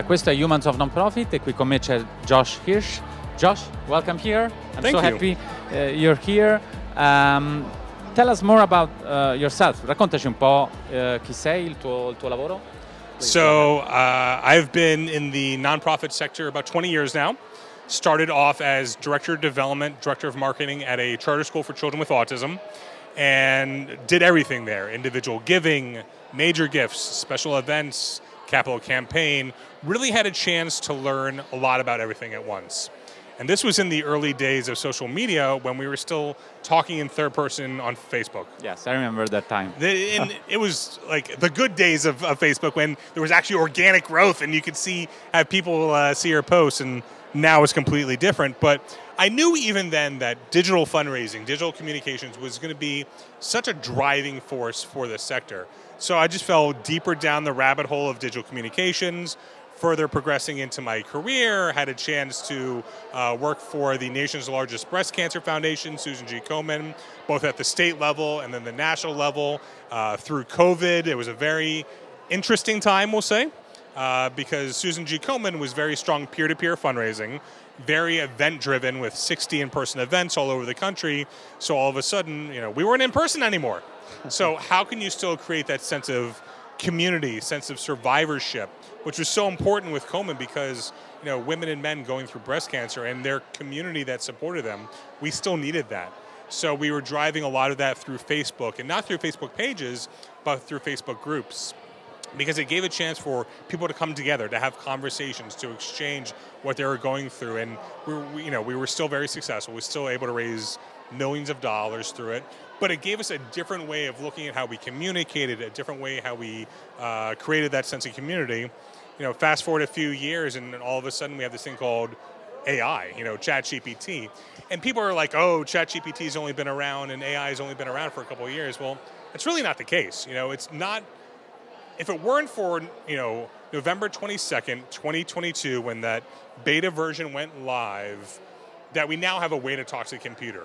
Questo è Humans of Nonprofit e qui con me c'è Josh Hirsch. Josh, welcome here. I'm Thank so you. happy you're here. Tell us more about yourself. Raccontaci un po' chi sei, il tuo lavoro. Please, So I've been in the nonprofit sector about 20 years now. Started off as director of development, director of marketing at a charter school for children with autism, and did everything there: individual giving, major gifts, special events, capital campaign. Really had a chance to learn a lot about everything at once. And this was in the early days of social media when we were still talking in third person on Facebook. Yes, I remember that time. And it was like the good days of Facebook when there was actually organic growth and you could have people see your posts, and now it's completely different. But I knew even then that digital fundraising, digital communications was going to be such a driving force for this sector. So I just fell deeper down the rabbit hole of digital communications, further progressing into my career, had a chance to work for the nation's largest breast cancer foundation, Susan G. Komen, both at the state level and then the national level. Through COVID, it was a very interesting time, we'll say, because Susan G. Komen was very strong peer-to-peer fundraising, very event-driven with 60 in-person events all over the country. So all of a sudden, we weren't in person anymore. So how can you still create that sense of community, sense of survivorship, which was so important with Komen because women and men going through breast cancer and their community that supported them, we still needed that. So we were driving a lot of that through Facebook, and not through Facebook pages, but through Facebook groups, because it gave a chance for people to come together, to have conversations, to exchange what they were going through. And we were still very successful. We were still able to raise millions of dollars through it. But it gave us a different way of looking at how we communicated, a different way how we created that sense of community. Fast forward a few years, and all of a sudden we have this thing called AI, ChatGPT. And people are like, oh, ChatGPT's only been around and AI has only been around for a couple of years. Well, it's really not the case. It's not. If it weren't for, November 22nd, 2022, when that beta version went live, that we now have a way to talk to the computer.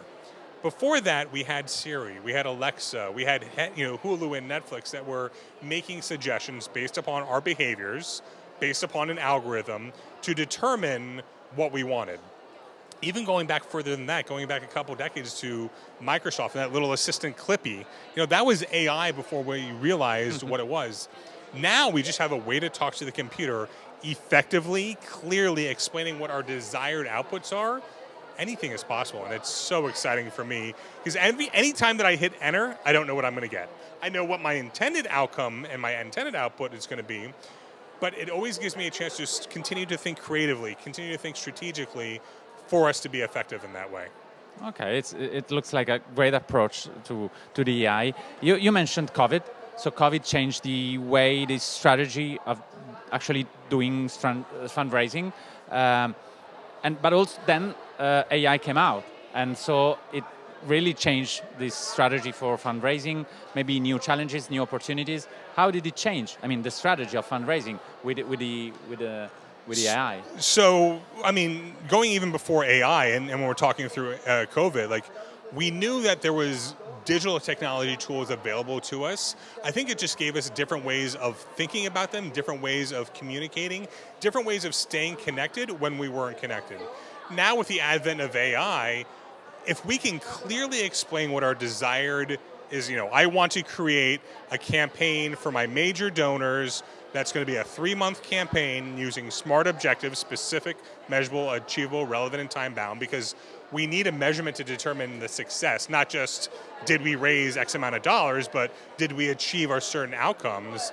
Before that, we had Siri, we had Alexa, we had Hulu and Netflix that were making suggestions based upon our behaviors, based upon an algorithm to determine what we wanted. Even going back further than that, going back a couple decades to Microsoft and that little assistant Clippy, that was AI before we realized what it was. Now we just have a way to talk to the computer effectively, clearly explaining what our desired outputs are. Anything is possible, and it's so exciting for me because any time that I hit enter, I don't know what I'm going to get. I know what my intended outcome and my intended output is going to be, but it always gives me a chance to continue to think creatively, continue to think strategically for us to be effective in that way. Okay, it looks like a great approach to the AI. You mentioned COVID, so COVID changed the way, the strategy of actually doing fundraising, but also then AI came out, and so it really changed this strategy for fundraising. Maybe new challenges, new opportunities. How did it change? I mean, the strategy of fundraising with the AI. So, going even before AI, and when we're talking through COVID, we knew that there was digital technology tools available to us. I think it just gave us different ways of thinking about them, different ways of communicating, different ways of staying connected when we weren't connected. Now with the advent of AI, if we can clearly explain what our desired is, I want to create a campaign for my major donors that's going to be a 3-month campaign using smart objectives, specific, measurable, achievable, relevant, and time-bound, because we need a measurement to determine the success, not just did we raise X amount of dollars, but did we achieve our certain outcomes.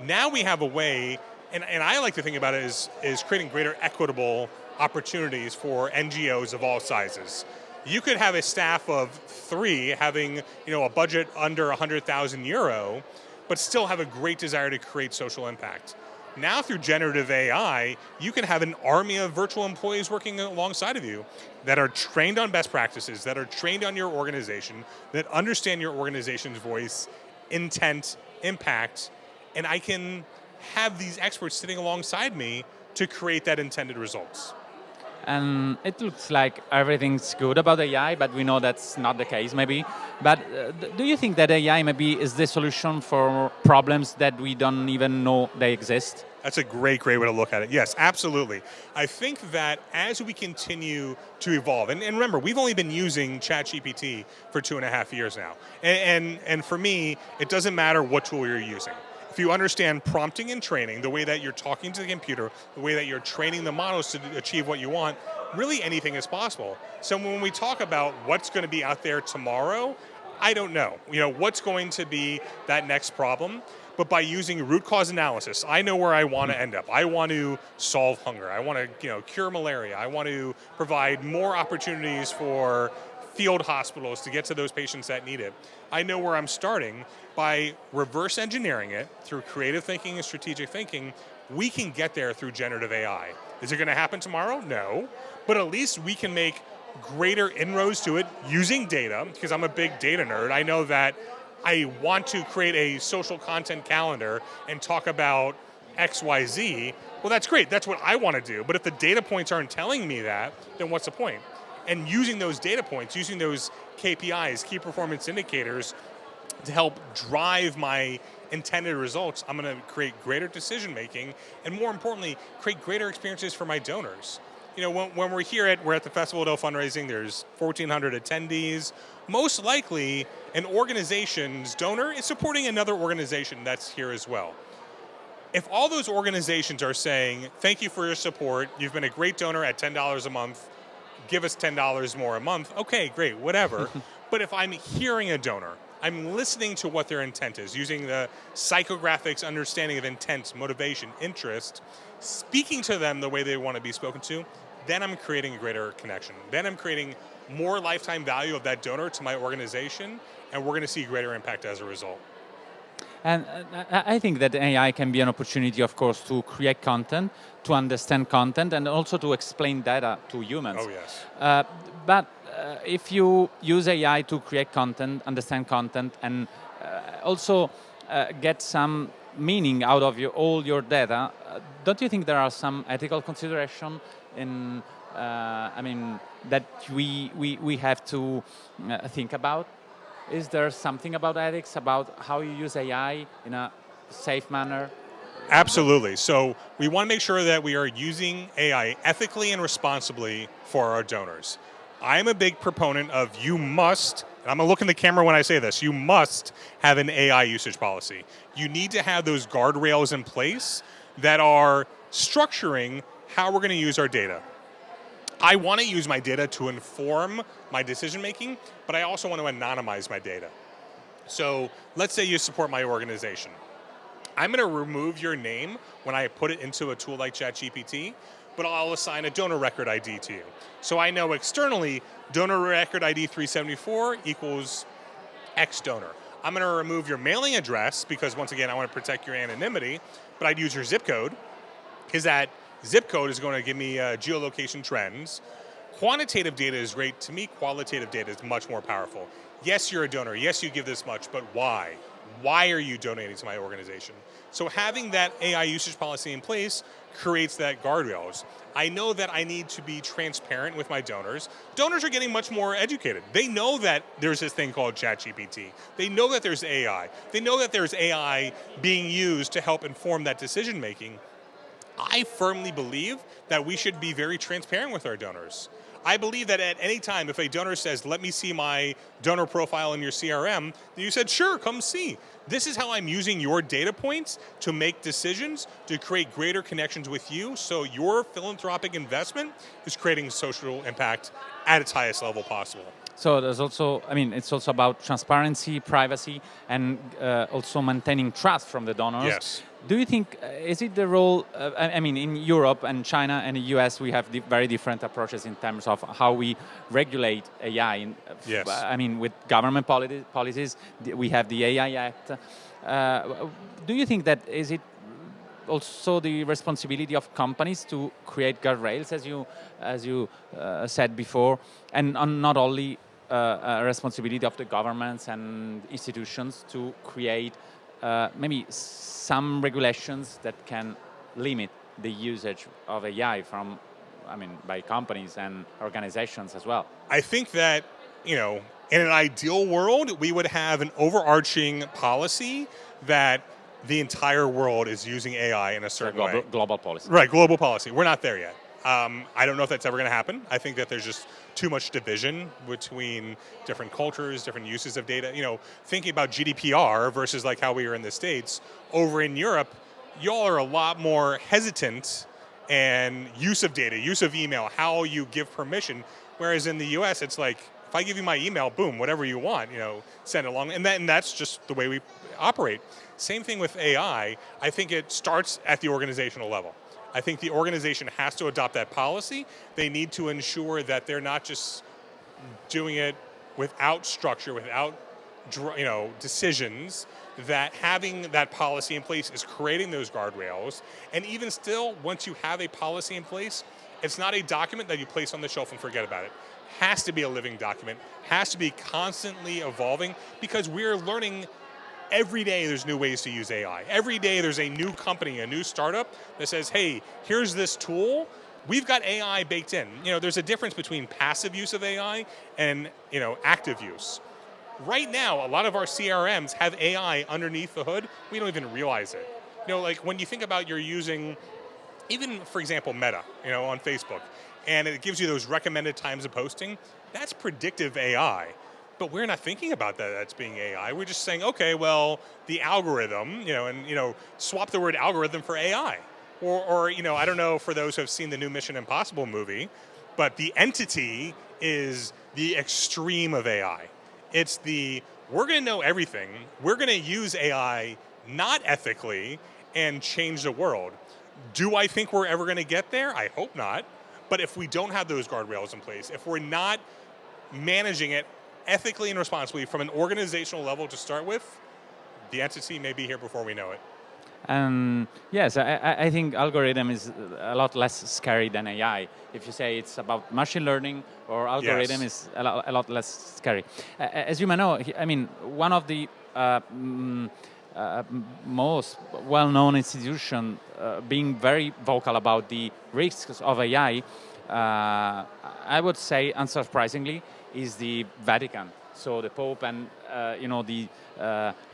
Now we have a way, and I like to think about it as creating greater equitable opportunities for NGOs of all sizes. You could have a staff of 3 having a budget under €100,000, but still have a great desire to create social impact. Now through generative AI, you can have an army of virtual employees working alongside of you that are trained on best practices, that are trained on your organization, that understand your organization's voice, intent, impact, and I can have these experts sitting alongside me to create that intended results. And it looks like everything's good about AI, but we know that's not the case, maybe. But do you think that AI maybe is the solution for problems that we don't even know they exist? That's a great way to look at it. Yes, absolutely. I think that as we continue to evolve, and remember, we've only been using ChatGPT for 2.5 years now. And for me, it doesn't matter what tool you're using. If you understand prompting and training, the way that you're talking to the computer, the way that you're training the models to achieve what you want, really anything is possible. So when we talk about what's going to be out there tomorrow, I don't know. What's going to be that next problem? But by using root cause analysis, I know where I want to end up. I want to solve hunger. I want to, cure malaria. I want to provide more opportunities for field hospitals to get to those patients that need it. I know where I'm starting. By reverse engineering it through creative thinking and strategic thinking, we can get there through generative AI. Is it going to happen tomorrow? No. But at least we can make greater inroads to it using data, because I'm a big data nerd. I know that I want to create a social content calendar and talk about XYZ. Well, that's great. That's what I want to do. But if the data points aren't telling me that, then what's the point? And using those data points, using those KPIs, key performance indicators, to help drive my intended results, I'm going to create greater decision making, and more importantly, create greater experiences for my donors. When we're at the Festival Del Fundraising, there's 1,400 attendees. Most likely, an organization's donor is supporting another organization that's here as well. If all those organizations are saying, thank you for your support, you've been a great donor at $10 a month, give us $10 more a month, okay, great, whatever. But if I'm hearing a donor, I'm listening to what their intent is, using the psychographics understanding of intent, motivation, interest, speaking to them the way they want to be spoken to, then I'm creating a greater connection. Then I'm creating more lifetime value of that donor to my organization, and we're going to see greater impact as a result. And I think that AI can be an opportunity, of course, to create content, to understand content, and also to explain data to humans. Oh, yes. But if you use AI to create content, understand content, and also get some meaning out of all your data, don't you think there are some ethical consideration in, that we have to think about? Is there something about ethics, about how you use AI in a safe manner? Absolutely. So we want to make sure that we are using AI ethically and responsibly for our donors. I'm a big proponent of you must, and I'm going to look in the camera when I say this, you must have an AI usage policy. You need to have those guardrails in place that are structuring how we're going to use our data. I want to use my data to inform my decision making, but I also want to anonymize my data. So let's say you support my organization. I'm going to remove your name when I put it into a tool like ChatGPT, but I'll assign a donor record ID to you. So I know externally, donor record ID 374 equals X donor. I'm going to remove your mailing address because, once again, I want to protect your anonymity, but I'd use your zip code because that zip code is going to give me geolocation trends. Quantitative data is great. To me, qualitative data is much more powerful. Yes, you're a donor. Yes, you give this much, but why? Why are you donating to my organization? So having that AI usage policy in place creates that guardrails. I know that I need to be transparent with my donors. Donors are getting much more educated. They know that there's this thing called ChatGPT. They know that there's AI. They know that there's AI being used to help inform that decision making. I firmly believe that we should be very transparent with our donors. I believe that at any time, if a donor says, let me see my donor profile in your CRM, you said, sure, come see. This is how I'm using your data points to make decisions, to create greater connections with you, so your philanthropic investment is creating social impact at its highest level possible. So there's also, it's also about transparency, privacy, and also maintaining trust from the donors. Yes. Do you think, is it the role, in Europe and China and the US, we have very different approaches in terms of how we regulate AI. Yes. With government policies, we have the AI Act. Do you think that is it also the responsibility of companies to create guardrails, as you said before, and not only a responsibility of the governments and institutions to create maybe some regulations that can limit the usage of AI from by companies and organizations as well. I think that, in an ideal world, we would have an overarching policy that the entire world is using AI in a certain way. Global policy. Right, global policy. We're not there yet. I don't know if that's ever going to happen. I think that there's just too much division between different cultures, different uses of data. Thinking about GDPR versus like how we are in the States, over in Europe, y'all are a lot more hesitant and use of data, use of email, how you give permission. Whereas in the US, it's like, if I give you my email, boom, whatever you want, send it along. And that's just the way we operate. Same thing with AI. I think it starts at the organizational level. I think the organization has to adopt that policy. They need to ensure that they're not just doing it without structure, without decisions, that having that policy in place is creating those guardrails. And even still, once you have a policy in place, it's not a document that you place on the shelf and forget about it. Has to be a living document, has to be constantly evolving, because we're learning every day there's new ways to use AI. Every day there's a new company, a new startup that says, hey, here's this tool. We've got AI baked in. There's a difference between passive use of AI and active use. Right now, a lot of our CRMs have AI underneath the hood. We don't even realize it. Like when you think about you're using, even for example, Meta, on Facebook, and it gives you those recommended times of posting, that's predictive AI. But we're not thinking about that that's being AI. We're just saying, okay, well, the algorithm, swap the word algorithm for AI. Or I don't know for those who have seen the new Mission Impossible movie, but the entity is the extreme of AI. It's we're going to know everything. We're going to use AI not ethically and change the world. Do I think we're ever going to get there? I hope not. But if we don't have those guardrails in place, if we're not managing it ethically and responsibly from an organizational level to start with, the entity may be here before we know it. Yes, I think algorithm is a lot less scary than AI. If you say it's about machine learning or algorithm, is a lot less scary. As you may know, one of the most well-known institution being very vocal about the risks of AI, I would say, unsurprisingly, is the Vatican. So the Pope and the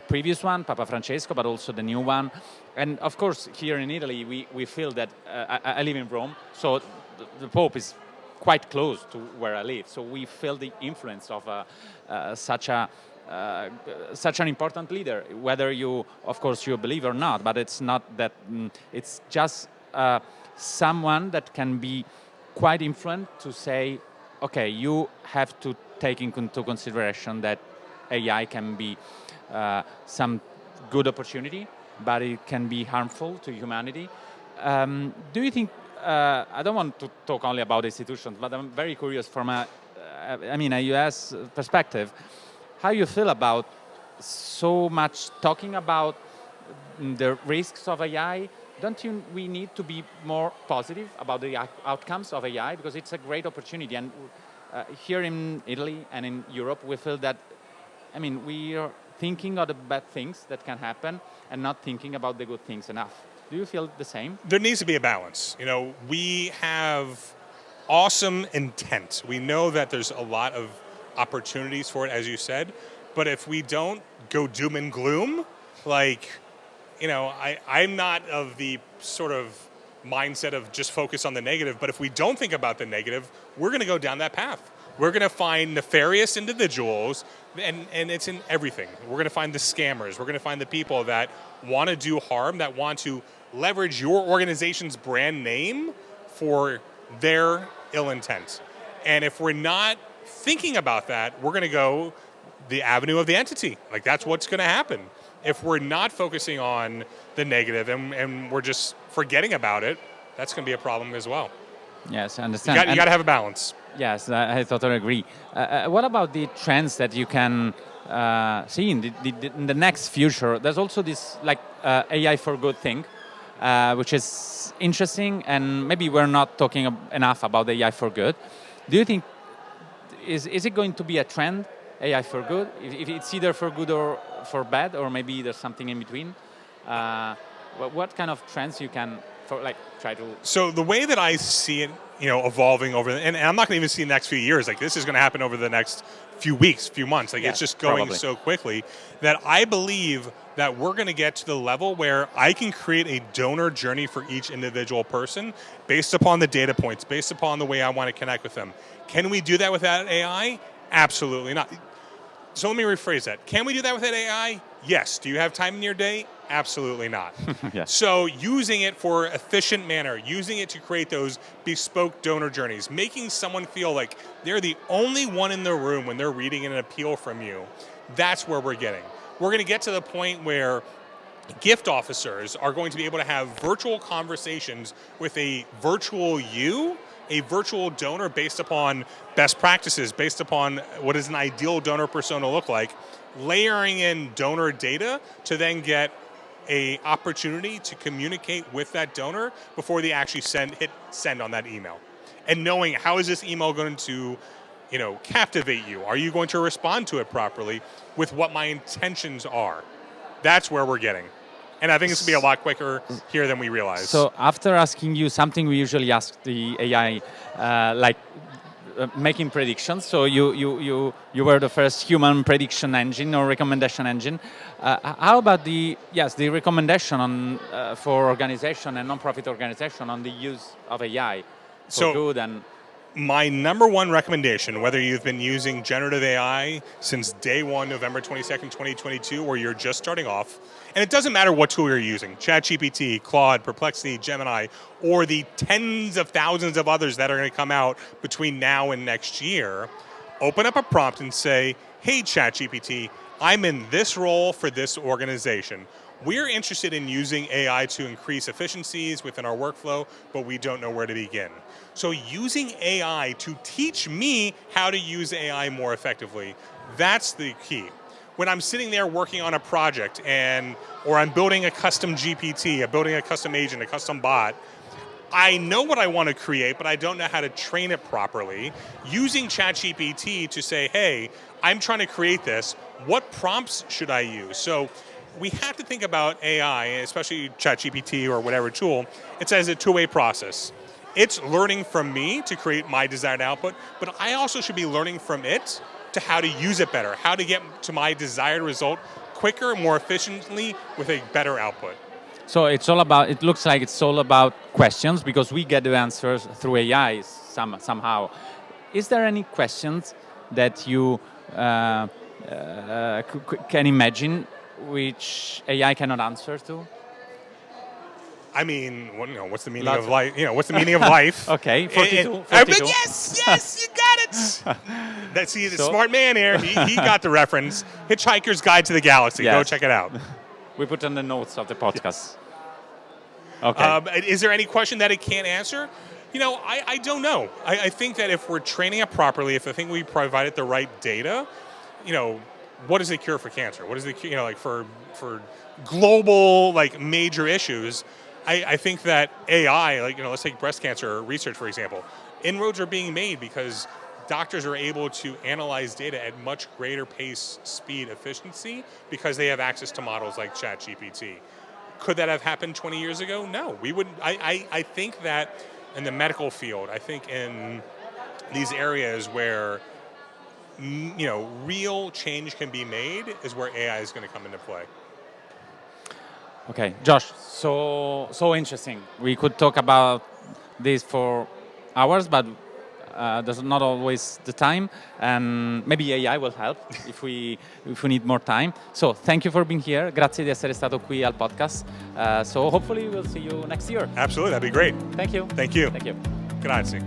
previous one, Papa Francesco, but also the new one. And of course, here in Italy, we feel that I live in Rome, so the Pope is quite close to where I live. So we feel the influence of such an important leader, whether you believe or not. But it's not that. It's just someone that can be quite influent to say, okay, you have to take into consideration that AI can be some good opportunity, but it can be harmful to humanity. Do you think, I don't want to talk only about institutions, but I'm very curious from a US perspective, how you feel about so much talking about the risks of AI? Don't we need to be more positive about the outcomes of AI? Because it's a great opportunity. And here in Italy and in Europe, we feel that, we are thinking of the bad things that can happen and not thinking about the good things enough. Do you feel the same? There needs to be a balance. We have awesome intent. We know that there's a lot of opportunities for it, as you said. But if we don't go doom and gloom, I'm not of the sort of mindset of just focus on the negative, but if we don't think about the negative, we're going to go down that path. We're going to find nefarious individuals, and it's in everything. We're going to find the scammers. We're going to find the people that want to do harm, that want to leverage your organization's brand name for their ill intent. And if we're not thinking about that, we're going to go the avenue of the entity. That's what's going to happen. If we're not focusing on the negative and we're just forgetting about it, that's going to be a problem as well. Yes, I understand. You got to have a balance. Yes, I totally agree. What about the trends that you can see in the next future? There's also this AI for good thing, which is interesting, and maybe we're not talking enough about AI for good. Do you think is it going to be a trend, AI for good? If it's either for good or for bad, or maybe there's something in between? What kind of trends you can try to. So the way that I see it, evolving over, and I'm not going to even see the next few years. Like this is going to happen over the next few weeks, few months. Like it's just going probably. so quickly that I believe that we're going to get to the level where I can create a donor journey for each individual person based upon the data points, based upon the way I want to connect with them. Can we do that without AI? Absolutely not. So let me rephrase that. Can we do that without AI? Yes. Do you have time in your day? Absolutely not. Yes. So using it for efficient manner, using it to create those bespoke donor journeys, making someone feel like they're the only one in the room when they're reading an appeal from you, that's where we're getting. We're going to get to the point where gift officers are going to be able to have virtual conversations with a virtual you, a virtual donor based upon best practices, based upon what does an ideal donor persona look like, layering in donor data to then get a opportunity to communicate with that donor before they actually hit send on that email. And knowing how is this email going to, captivate you? Are you going to respond to it properly with what my intentions are? That's where we're getting. And I think it's going to be a lot quicker here than we realize. So after asking you something we usually ask the AI, making predictions. So you were the first human prediction engine or recommendation engine. How about the recommendation on for organization and non-profit organization on the use of AI for good and. My number one recommendation, whether you've been using generative AI since day one, November 22nd, 2022, or you're just starting off, and it doesn't matter what tool you're using, ChatGPT, Claude, Perplexity, Gemini, or the tens of thousands of others that are going to come out between now and next year, open up a prompt and say, hey, ChatGPT, I'm in this role for this organization. We're interested in using AI to increase efficiencies within our workflow, but we don't know where to begin. So using AI to teach me how to use AI more effectively, that's the key. When I'm sitting there working on a project or I'm building a custom GPT, I'm building a custom agent, a custom bot, I know what I want to create, but I don't know how to train it properly. Using ChatGPT to say, hey, I'm trying to create this, what prompts should I use? So we have to think about AI, especially ChatGPT or whatever tool, it's as a two-way process. It's learning from me to create my desired output, but I also should be learning from it to how to use it better, how to get to my desired result quicker, more efficiently, with a better output. So it looks like it's all about questions because we get the answers through AI somehow. Is there any questions that you can imagine which AI cannot answer to? I mean, what's the meaning of life? What's the meaning of life? Okay, 42. Yes, you got it. The smart man here. He got the reference. Hitchhiker's Guide to the Galaxy. Yes. Go check it out. We put in the notes of the podcast. Okay. Is there any question that it can't answer? I don't know. I think that if we're training it properly, if I think we provided the right data, what is the cure for cancer? What is the cure, for global major issues? I think that AI, let's take breast cancer research, for example. Inroads are being made because doctors are able to analyze data at much greater pace, speed, efficiency because they have access to models like ChatGPT. Could that have happened 20 years ago? No, we wouldn't. I think that in the medical field, I think in these areas where real change can be made is where AI is going to come into play. Okay, Josh, so interesting. We could talk about this for hours, but there's not always the time, and maybe AI will help if we need more time. So thank you for being here. Grazie di essere stato qui al podcast. So hopefully we'll see you next year. Absolutely, that'd be great. Thank you. Thank you. Thank you. Grazie.